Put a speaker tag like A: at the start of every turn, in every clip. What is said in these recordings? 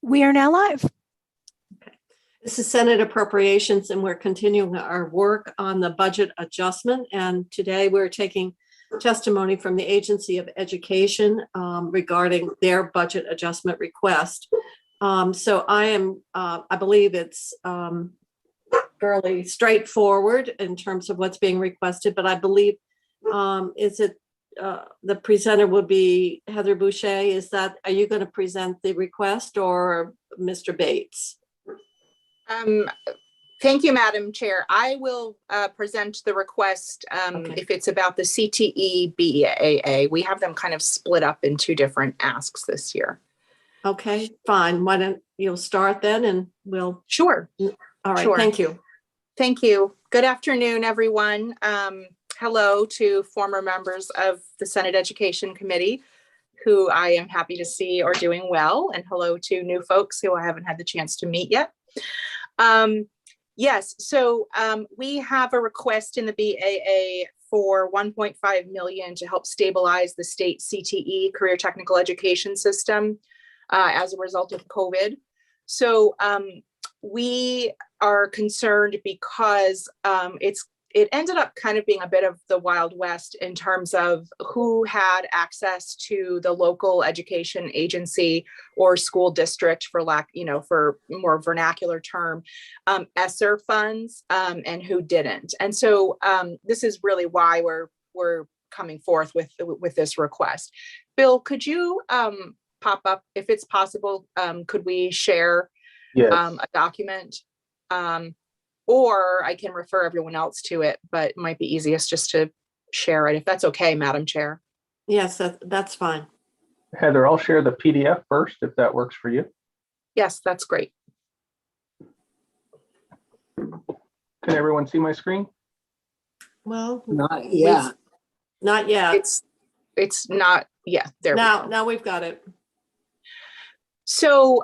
A: We are now live.
B: Okay. This is Senate Appropriations, and we're continuing our work on the budget adjustment. And today we're taking testimony from the Agency of Education regarding their budget adjustment request. So I believe it's fairly straightforward in terms of what's being requested, but I believe, the presenter would be Heather Boucher. Are you going to present the request or Mr. Bates?
C: Thank you, Madam Chair. I will present the request
B: Okay.
C: if it's about the CTE BAA. We have them kind of split up in two different asks this year.
B: Okay, fine. Why don't you start then and we'll.
C: Sure.
B: All right,
C: Sure.
B: Thank you.
C: Thank you. Good afternoon, everyone. Hello to former members of the Senate Education Committee, who I am happy to see are doing well, and hello to new folks who I haven't had the chance to meet yet. Yes, so we have a request in the BAA for $1.5 million to help stabilize the state CTE, Career Technical Education System, as a result of COVID. So we are concerned because it ended up kind of being a bit of the Wild West in terms of who had access to the local education agency or school district, for for more vernacular term, ESSER funds, and who didn't. And so this is really why we're coming forth with this request. Bill, could you pop up, if it's possible, could we share a document? Or I can refer everyone else to it, but it might be easiest just to share it, if that's okay, Madam Chair.
B: Yes, that's fine.
D: Heather, I'll share the PDF first, if that works for you.
C: Yes, that's great.
D: Can everyone see my screen?
B: Well,
E: Not yet.
B: not yet.
C: It's not, yeah, there we go.
B: Now we've got it.
C: So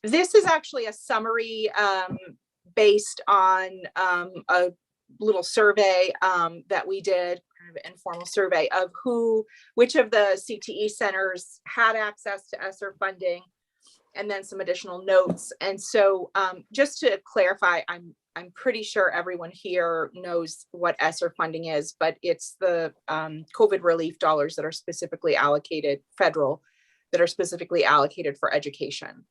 C: this is actually a summary based on a little survey that we did, kind of an informal survey of which of the CTE centers had access to ESSER funding, and then some additional notes. And so just to clarify, I'm pretty sure everyone here knows what ESSER funding is, but it's the COVID relief dollars that are specifically allocated, federal, that are specifically allocated for education.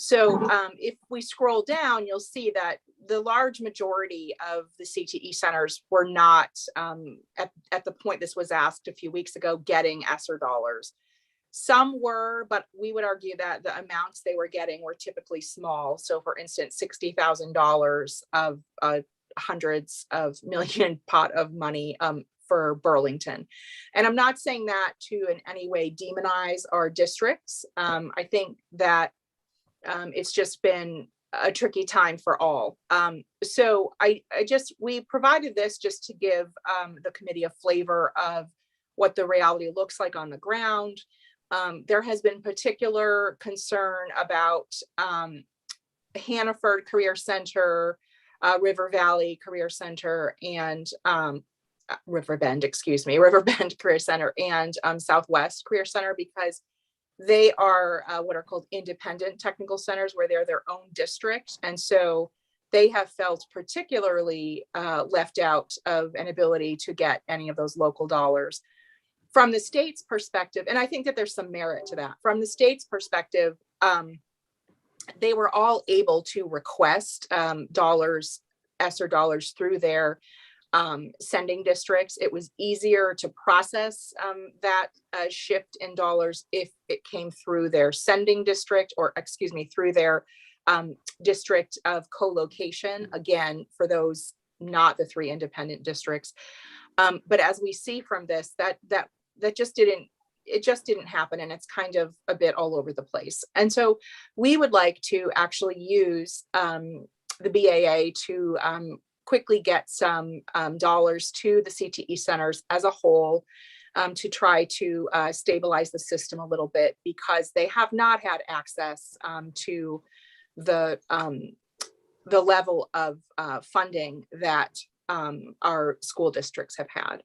C: So if we scroll down, you'll see that the large majority of the CTE centers were not, at the point this was asked a few weeks ago, getting ESSER dollars. Some were, but we would argue that the amounts they were getting were typically small. So for instance, $60,000 of hundreds of million pot of money for Burlington. And I'm not saying that to in any way demonize our districts. I think that it's just been a tricky time for all. So we provided this just to give the committee a flavor of what the reality looks like on the ground. There has been particular concern about Hannaford Career Center, River Valley Career Center, and Riverbend Career Center, and Southwest Career Center, because they are what are called independent technical centers, where they're their own district. And so they have felt particularly left out of an ability to get any of those local dollars. From the state's perspective, and I think that there's some merit to that, from the state's perspective, they were all able to request ESSER dollars through their sending districts. It was easier to process that shift in dollars if it came through their sending district, or through their district of co-location, again, for those not the three independent districts. But as we see from this, that just didn't happen, and it's kind of a bit all over the place. And so we would like to actually use the BAA to quickly get some dollars to the CTE centers as a whole, to try to stabilize the system a little bit, because they have not had access to the level of funding that our school districts have had.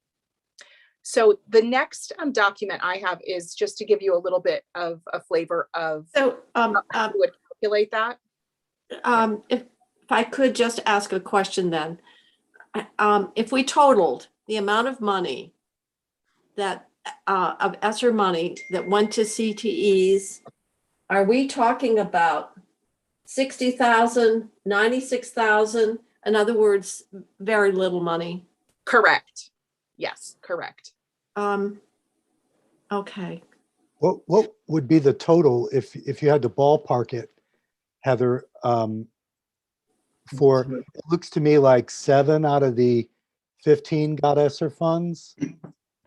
C: So the next document I have is just to give you a little bit of a flavor of
B: So
C: how it would calculate that.
B: If I could just ask a question then. If we totaled the amount of money that, of ESSER money that went to CTEs, are we talking about 60,000, 96,000? In other words, very little money.
C: Correct. Yes, correct.
B: Okay.
A: What would be the total if you had to ballpark it, Heather? For it looks to me like 7 out of the 15 got ESSER funds.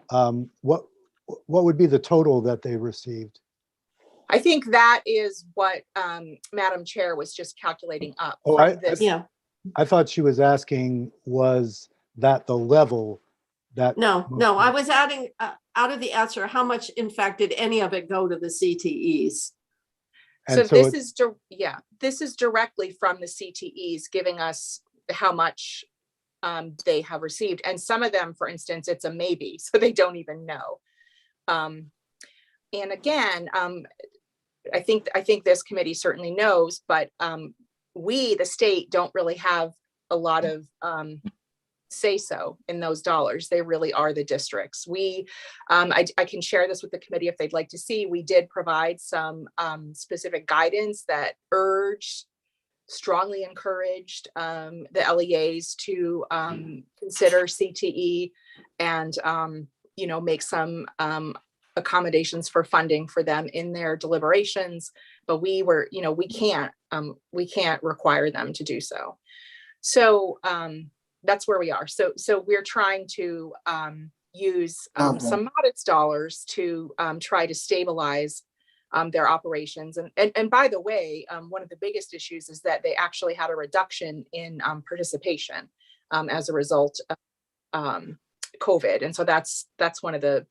A: What would be the total that they received?
C: I think that is what Madam Chair was just calculating up.
A: Oh,
C: from this.
B: Yeah.
A: I thought she was asking, was that the level that?
B: No, I was adding out of the ESSER, how much, in fact, did any of it go to the CTEs?
C: So
A: And
C: this is, this is directly from the CTEs giving us how much they have received. And some of them, for instance, it's a maybe, so they don't even know. And again, I think this committee certainly knows, but we, the state, don't really have a lot of say so in those dollars. They really are the districts. We, I can share this with the committee if they'd like to see. We did provide some specific guidance that strongly encouraged the LEAs to consider CTE and make some accommodations for funding for them in their deliberations. But we were, we can't require them to do so. So that's where we are. So we're trying to use some modest dollars to try to stabilize their operations. And by the way, one of the biggest issues is that they actually had a reduction in participation as a result of COVID. And so that's one of the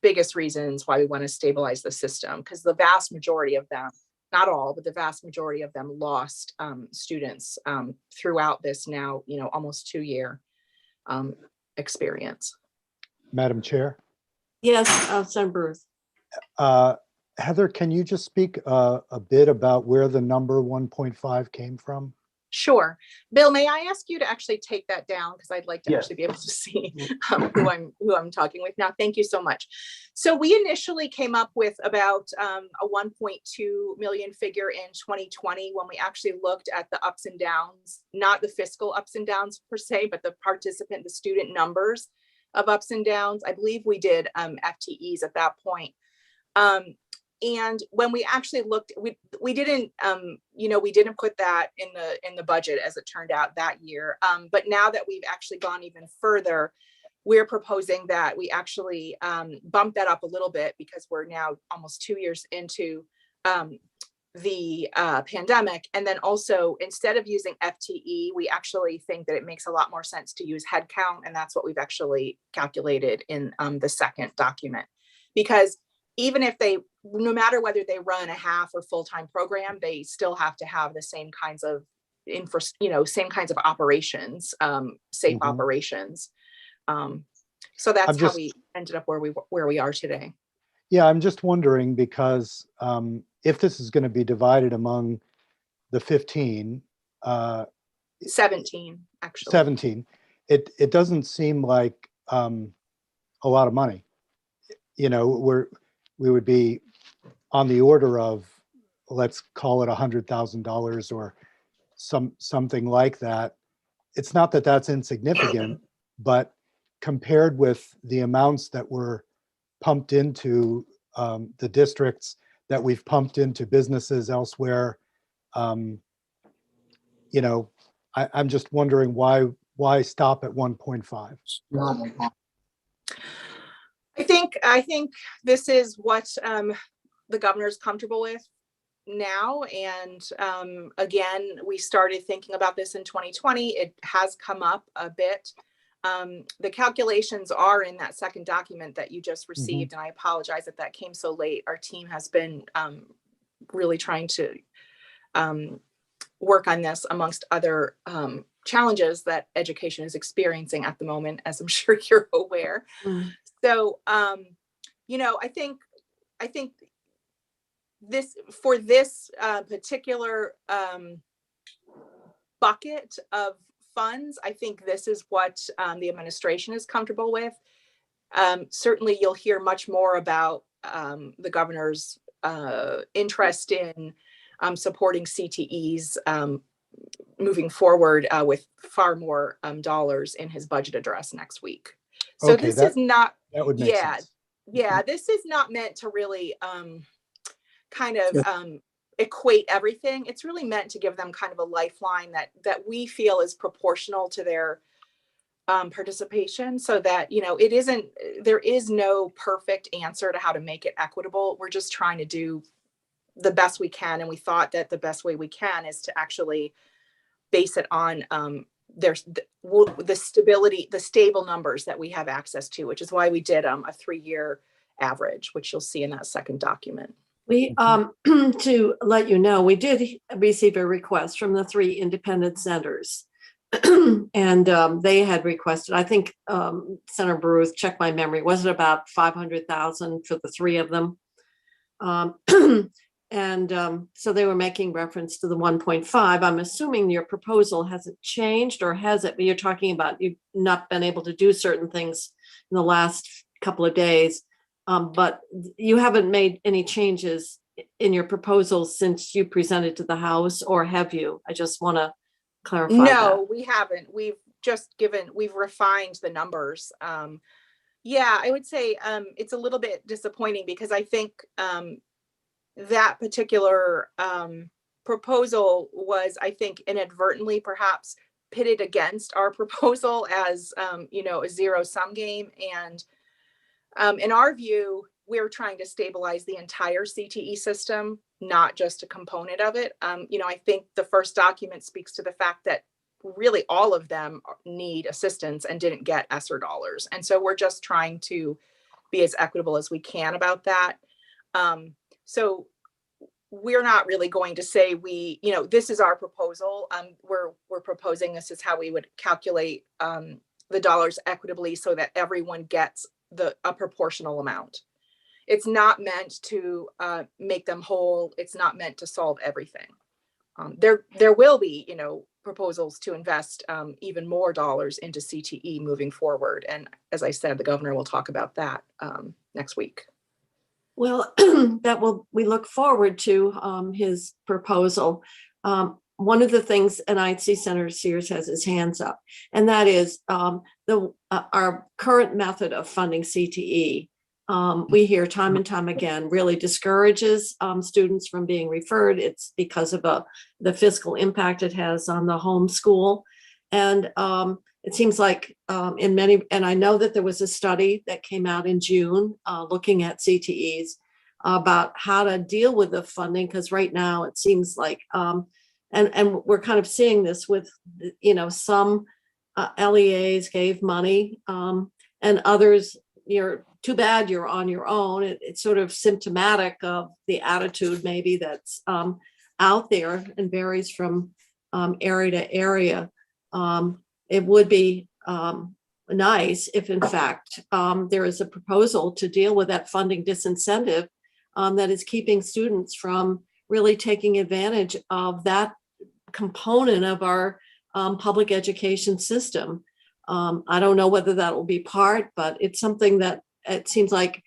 C: biggest reasons why we want to stabilize the system, because the vast majority of them, not all, but the vast majority of them lost students throughout this now, almost 2-year experience.
B: Madam Chair? Yes, Senator Bruce.
A: Heather, can you just speak a bit about where the number 1.5 came from?
C: Sure. Bill, may I ask you to actually take that down? Because I'd like to actually be able to see who I'm talking with now. Thank you so much. So we initially came up with about a 1.2 million figure in 2020 when we actually looked at the ups and downs, not the fiscal ups and downs per se, but the student numbers of ups and downs. I believe we did FTEs at that point. And when we actually looked, we didn't put that in the budget as it turned out that year. But now that we've actually gone even further, we're proposing that we actually bump that up a little bit, because we're now almost 2 years into the pandemic. And then also, instead of using FTE, we actually think that it makes a lot more sense to use headcount. And that's what we've actually calculated in the second document. Because even if no matter whether they run a half or full-time program, they still have to have the same kinds of operations, safe operations. So that's how we ended up where we are today.
A: Yeah, I'm just wondering, because if this is going to be divided among the 15,
C: 17 actually.
A: 17, it doesn't seem like a lot of money. We would be on the order of, let's call it $100,000 or something like that. It's not that that's insignificant, but compared with the amounts that were pumped into the districts, that we've pumped into businesses elsewhere, I'm just wondering why stop at 1.5?
C: I think this is what the governor's comfortable with now. And again, we started thinking about this in 2020. It has come up a bit. The calculations are in that second document that you just received. And I apologize that that came so late. Our team has been really trying to work on this amongst other challenges that education is experiencing at the moment, as I'm sure you're aware. So, I think this for this particular bucket of funds, I think this is what the administration is comfortable with. Certainly, you'll hear much more about the governor's interest in supporting CTEs moving forward with far more dollars in his budget address next week. So
A: Okay,
C: this is not,
A: that would make sense.
C: yeah, this is not meant to really kind of equate everything. It's really meant to give them kind of a lifeline that we feel is proportional to their participation, so that, you know, there is no perfect answer to how to make it equitable. We're just trying to do the best we can. And we thought that the best way we can is to actually base it on the stable numbers that we have access to, which is why we did a 3-year average, which you'll see in that second document.
B: We, to let you know, we did receive a request from the 3 independent centers. And they had requested, I think, Senator Baruth, check my memory, was it about 500,000 for the 3 of them? So they were making reference to the 1.5. I'm assuming your proposal hasn't changed, or has it? But you're talking about you've not been able to do certain things in the last couple of days. But you haven't made any changes in your proposal since you presented to the House, or have you? I just want to clarify that.
C: No, we haven't. We've refined the numbers. Yeah, I would say it's a little bit disappointing because I think that particular proposal was, I think, inadvertently perhaps pitted against our proposal as, you know, a zero-sum game. And in our view, we're trying to stabilize the entire CTE system, not just a component of it. You know, I think the first document speaks to the fact that really all of them need assistance and didn't get ESSER dollars. And so we're just trying to be as equitable as we can about that. So we're not really going to say you know, this is our proposal. We're proposing this is how we would calculate the dollars equitably so that everyone gets a proportional amount. It's not meant to make them whole. It's not meant to solve everything. There will be, you know, proposals to invest even more dollars into CTE moving forward. And as I said, the governor will talk about that next week.
B: Well, we look forward to his proposal. One of the things, and I see Senator Sears has his hands up, and that is our current method of funding CTE. We hear time and time again really discourages students from being referred. It's because of the fiscal impact it has on the home school. And it seems like in many, and I know that there was a study that came out in June looking at CTEs about how to deal with the funding, because right now it seems like, and we're kind of seeing this with, you know, some LEAs gave money and others, you're too bad you're on your own. It's sort of symptomatic of the attitude maybe that's out there and varies from area to area. It would be nice if, in fact, there is a proposal to deal with that funding disincentive that is keeping students from really taking advantage of that component of our public education system. I don't know whether that will be part, but it's something that it seems like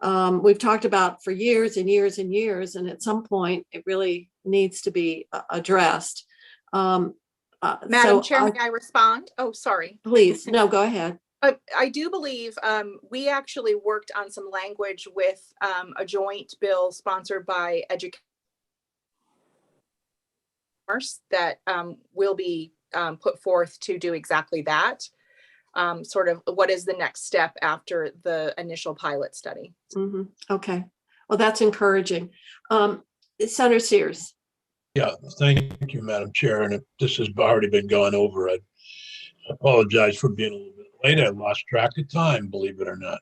B: we've talked about for years and years and years, and at some point it really needs to be addressed.
C: Madam Chair, may I respond? Oh, sorry.
B: Please, no, go ahead.
C: I do believe we actually worked on some language with a joint bill sponsored by educators that will be put forth to do exactly that. Sort of what is the next step after the initial pilot study.
B: Mm-hmm. Okay, well, that's encouraging. Senator Sears.
E: Yeah, thank you, Madam Chair. And if this has already been gone over, I apologize for being a little bit late. I lost track of time, believe it or not.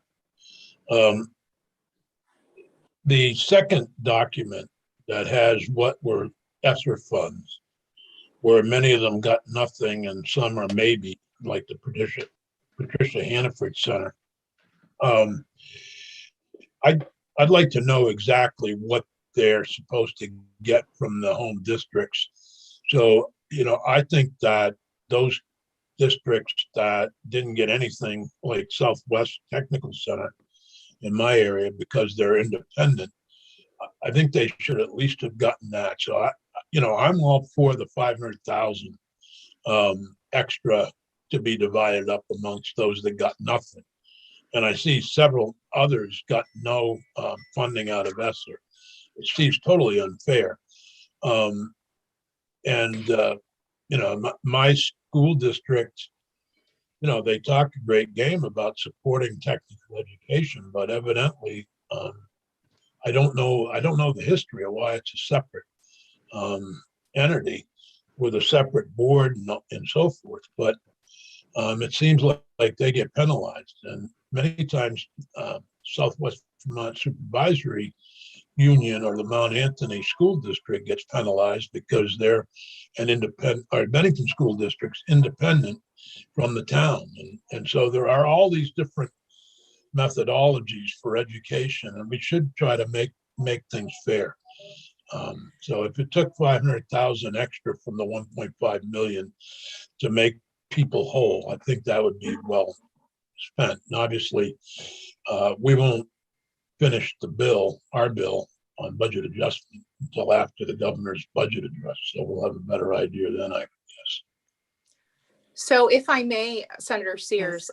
E: The second document that has what were ESSER funds, where many of them got nothing and some are maybe, like the Patricia Hannaford Center. I'd like to know exactly what they're supposed to get from the home districts. So, I think that those districts that didn't get anything, like Southwest Technical Center in my area, because they're independent, I think they should at least have gotten that. So I'm all for the 500,000 extra to be divided up amongst those that got nothing. And I see several others got no funding out of ESSER. It seems totally unfair. My school district, they talk a great game about supporting technical education, but evidently, I don't know the history of why it's a separate entity with a separate board and so forth. But it seems like they get penalized, and many times Southwest Vermont Supervisory Union or the Mount Anthony School District gets penalized because they're an independent, or Bennington School District's independent from the town, and so there are all these different methodologies for education, and we should try to make things fair. So if it took 500,000 extra from the 1.5 million to make people whole, I think that would be well spent. And obviously, we won't finish our bill on budget adjustment until after the governor's budget address. So we'll have a better idea then, I guess.
C: So if I may, Senator Sears,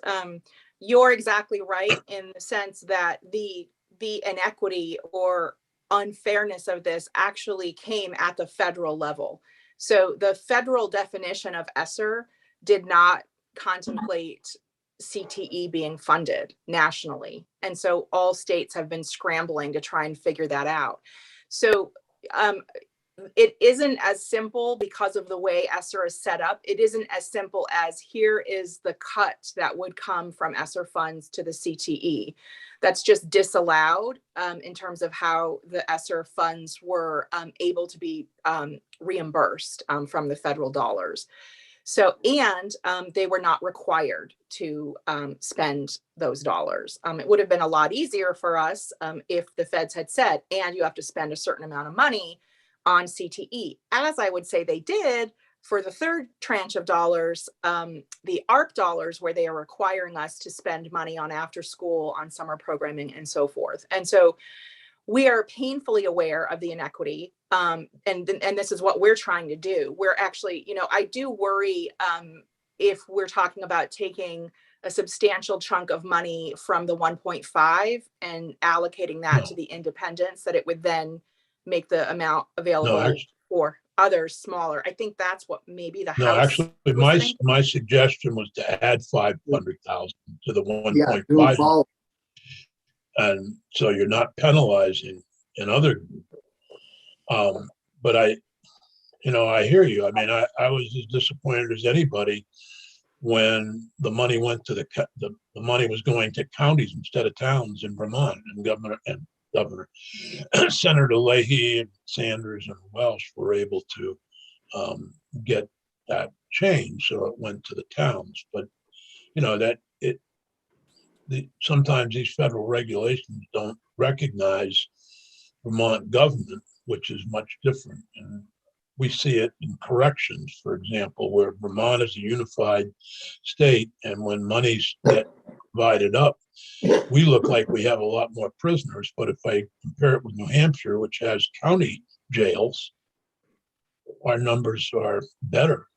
C: you're exactly right in the sense that the inequity or unfairness of this actually came at the federal level. So the federal definition of ESSER did not contemplate CTE being funded nationally. And so all states have been scrambling to try and figure that out. So it isn't as simple because of the way ESSER is set up. It isn't as simple as here is the cut that would come from ESSER funds to the CTE. That's just disallowed in terms of how the ESSER funds were able to be reimbursed from the federal dollars. So, and they were not required to spend those dollars. It would have been a lot easier for us if the feds had said, and you have to spend a certain amount of money on CTE, as I would say they did for the third tranche of dollars, the ARC dollars, where they are requiring us to spend money on after school, on summer programming, and so forth. And so we are painfully aware of the inequity. And this is what we're trying to do. We're actually, I do worry if we're talking about taking a substantial chunk of money from the 1.5 and allocating that to the independents, that it would then make the amount available for others smaller. I think that's what maybe the House.
E: No, actually, my suggestion was to add 500,000 to the 1.5. And so you're not penalizing another group. But I hear you. I mean, I was as disappointed as anybody when the money went to the money was going to counties instead of towns in Vermont, and Governor Senator Leahy and Sanders and Welsh were able to get that change, so it went to the towns. But sometimes these federal regulations don't recognize Vermont government, which is much different. And we see it in corrections, for example, where Vermont is a unified state, and when monies get divided up, we look like we have a lot more prisoners. But if I compare it with New Hampshire, which has county jails, our numbers are better.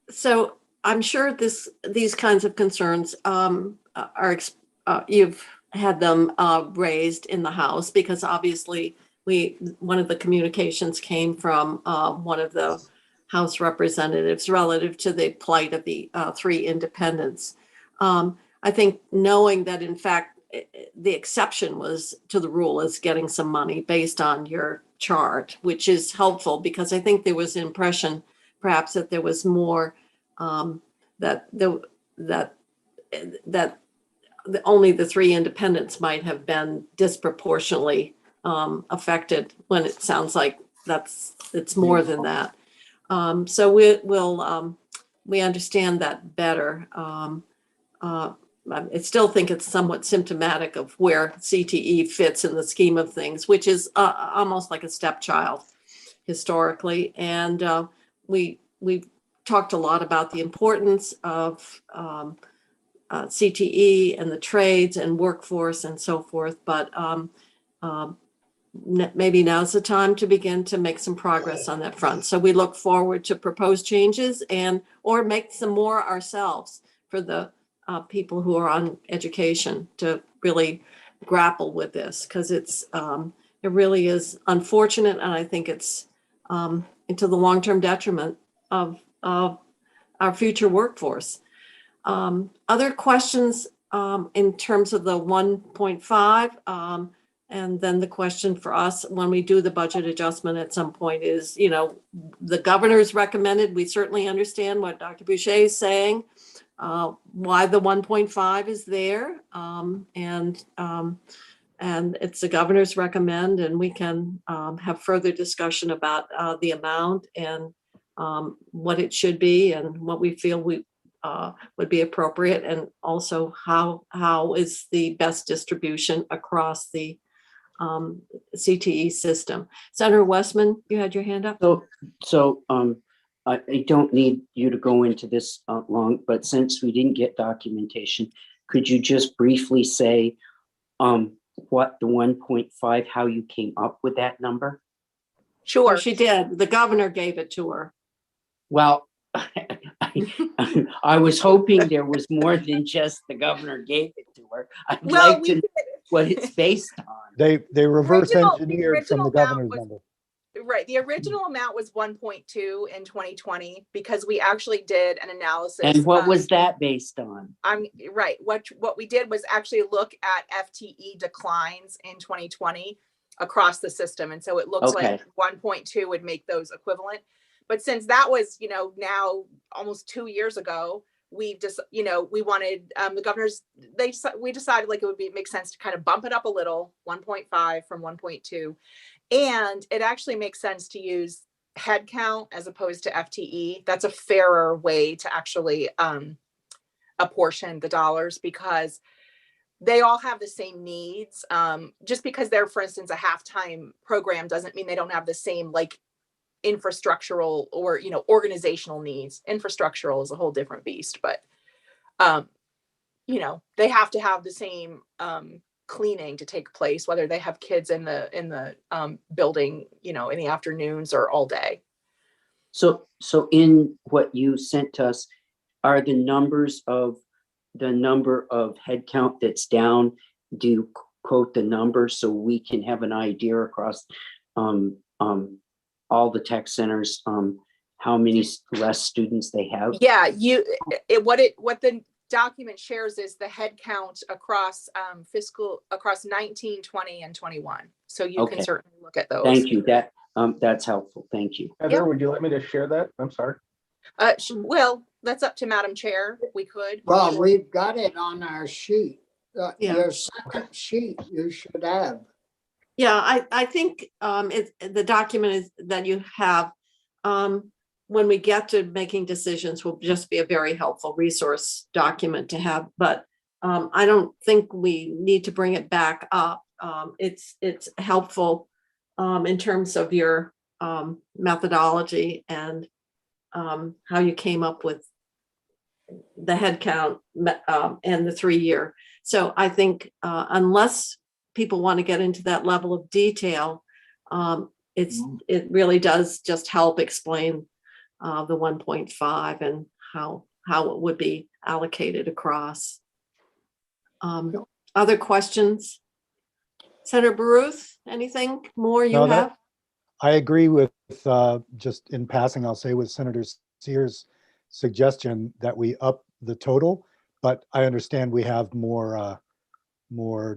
B: So I'm sure these kinds of concerns you've had them raised in the House, because obviously one of the communications came from one of the House representatives relative to the plight of the three independents. I think knowing that, in fact, the exception was to the rule is getting some money based on your chart, which is helpful, because I think there was an impression perhaps that there was more that only the three independents might have been disproportionately affected, when it sounds like it's more than that. So we understand that better. I still think it's somewhat symptomatic of where CTE fits in the scheme of things, which is almost like a stepchild historically. And we've talked a lot about the importance of CTE and the trades and workforce and so forth. But maybe now's the time to begin to make some progress on that front. So we look forward to proposed changes or make some more ourselves for the people who are on education to really grapple with this, because it really is unfortunate, and I think it's into the long-term detriment of our future workforce. Other questions in terms of the 1.5, and then the question for us when we do the budget adjustment at some point is, the governor's recommended. We certainly understand what Dr. Boucher is saying, why the 1.5 is there, and it's the governor's recommend, and we can have further discussion about the amount and what it should be and what we feel would be appropriate, and also how is the best distribution across the CTE system. Senator Westman, you had your hand up?
F: So I don't need you to go into this long, but since we didn't get documentation, could you just briefly say what the 1.5, how you came up with that number?
C: Sure.
B: Well, she did. The governor gave it to her.
F: Well, I was hoping there was more than just the governor gave it to her. I'd
C: Well,
F: like to know what it's based on.
A: They reverse
C: Original- the
A: engineered from the
C: original
A: governor's
C: amount
A: number.
C: Right. The original amount was 1.2 in 2020 because we actually did an analysis.
F: And what was that based on?
C: I'm right. What we did was actually look at FTE declines in 2020 across the system. And so it looks
F: Okay.
C: like 1.2 would make those equivalent. But since that was, now almost 2 years ago, we just, we wanted the governors, we decided like it would make sense to kind of bump it up a little, 1.5 from 1.2. And it actually makes sense to use head count as opposed to FTE. That's a fairer way to actually apportion the dollars, because they all have the same needs. Just because they're, for instance, a halftime program doesn't mean they don't have the same like infrastructural or, organizational needs. Infrastructural is a whole different beast, but, they have to have the same cleaning to take place, whether they have kids in the building, in the afternoons or all day.
F: So in what you sent us, are the numbers of the number of head count that's down? Do you quote the number so we can have an idea across all the tech centers, how many less students they have?
C: Yeah, what the document shares is the head count across across 19, 20, and 21. So you
F: Okay.
C: can certainly look at those.
F: Thank you. That's helpful. Thank you.
D: Heather, would you let me to share that? I'm sorry.
C: Well, that's up to Madam Chair. We could.
G: Well, we've got it on our sheet.
B: Yeah.
G: Your second sheet you should have.
B: Yeah, I think the document is that you have, when we get to making decisions, will just be a very helpful resource document to have. But I don't think we need to bring it back up. It's helpful in terms of your methodology and how you came up with the head count and the 3-year. So I think unless people want to get into that level of detail, it really does just help explain the 1.5 and how it would be allocated across. Other questions? Senator Baruth, anything more you
A: No,
B: have?
A: I agree with, just in passing, I'll say with Senator Sears' suggestion that we up the total, but I understand we have more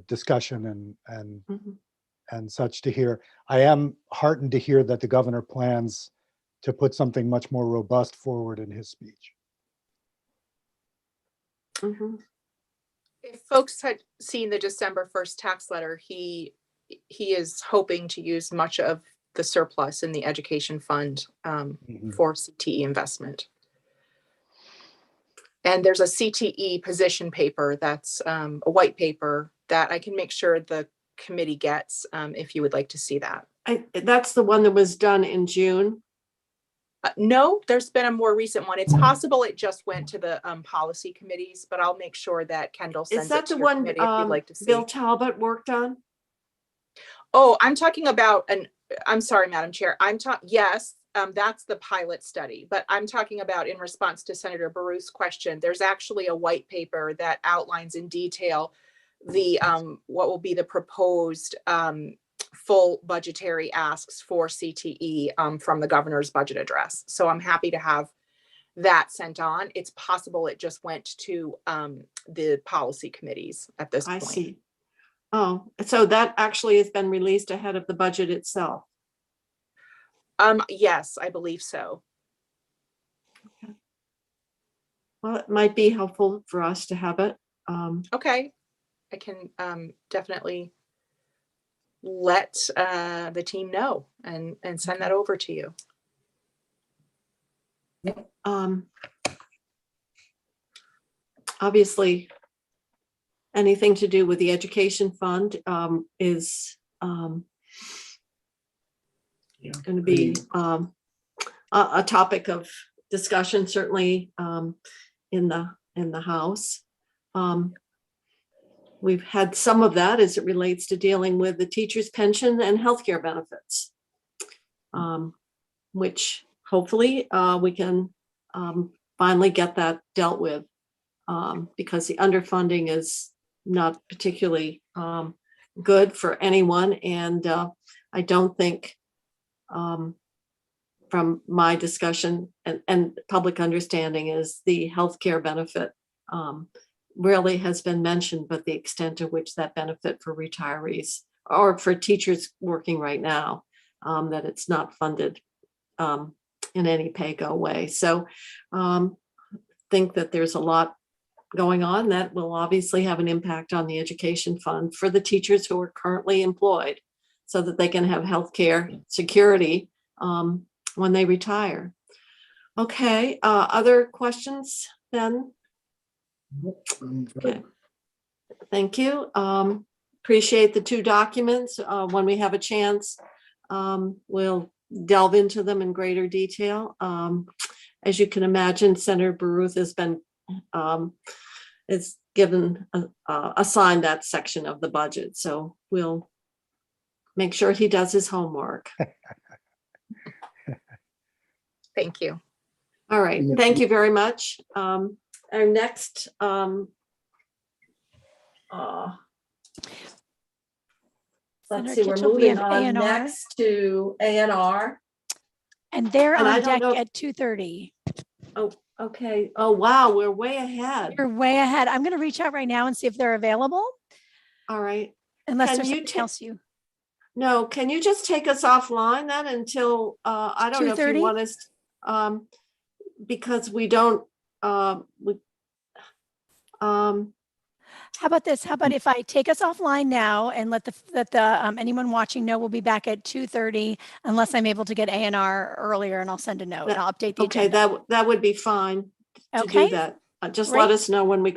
A: discussion and such to hear. I am heartened to hear that the governor plans to put something much more robust forward in his speech.
B: Mhm.
C: If folks had seen the December 1st tax letter, he is hoping to use much of the surplus in the education fund
A: Mhm.
C: for CTE investment. And there's a CTE position paper that's a white paper that I can make sure the committee gets if you would like to see that.
B: That's the one that was done in June.
C: No, there's been a more recent one. It's possible it just went to the policy committees, but I'll make sure that Kendall
B: Is
C: sends it
B: that
C: to
B: the
C: your
B: one
C: committee if you'd like to see.
B: Bill Talbot worked on?
C: Oh, I'm talking about I'm sorry, Madam Chair. Yes, that's the pilot study, but I'm talking about in response to Senator Baruth's question, there's actually a white paper that outlines in detail the what will be the proposed full budgetary asks for CTE from the governor's budget address. So I'm happy to have that sent on. It's possible it just went to the policy committees at this
B: I
C: point.
B: see. Oh, so that actually has been released ahead of the budget itself.
C: Yes, I believe so.
B: Well, it might be helpful for us to have it.
C: Okay, I can definitely let the team know and send that over to you.
B: Obviously, anything to do with the education fund is going to be a topic of discussion, certainly in the House. We've had some of that as it relates to dealing with the teacher's pension and healthcare benefits, which hopefully we can finally get that dealt with because the underfunding is not particularly good for anyone. And I don't think from my discussion and public understanding is the healthcare benefit rarely has been mentioned, but the extent to which that benefit for retirees or for teachers working right now, that it's not funded in any pay-go way. So think that there's a lot going on that will obviously have an impact on the education fund for the teachers who are currently employed so that they can have healthcare security when they retire. Okay, other questions then? Okay. Thank you. Appreciate the two documents. When we have a chance, we'll delve into them in greater detail. As you can imagine, Senator Baruth has been assigned that section of the budget. So we'll make sure he does his homework.
C: Thank you.
B: All right. Thank you very much. Our next let's see, we're
H: Kitchell, we
B: moving
H: have
B: on
H: A&R.
B: next to A&R.
H: And they're
B: And I
H: on
B: don't
H: deck
B: know-
H: at 2:30.
B: Oh, okay. Oh, wow. We're way ahead.
H: You're way ahead. I'm going to reach out right now and see if they're available,
B: All right.
H: unless
B: Can
H: there's
B: you
H: something else you.
B: No, can you just take us offline then until, I don't know if you
H: 2:30?
B: want us, because we don't,
H: How about this? How about if I take us offline now and let anyone watching know we'll be back at 2:30 unless I'm able to get A&R earlier, and I'll send a note and I'll update the
B: okay,
H: agenda.
B: that would be fine to
H: Okay.
B: do that. Just
H: Great.
B: let us know when we go.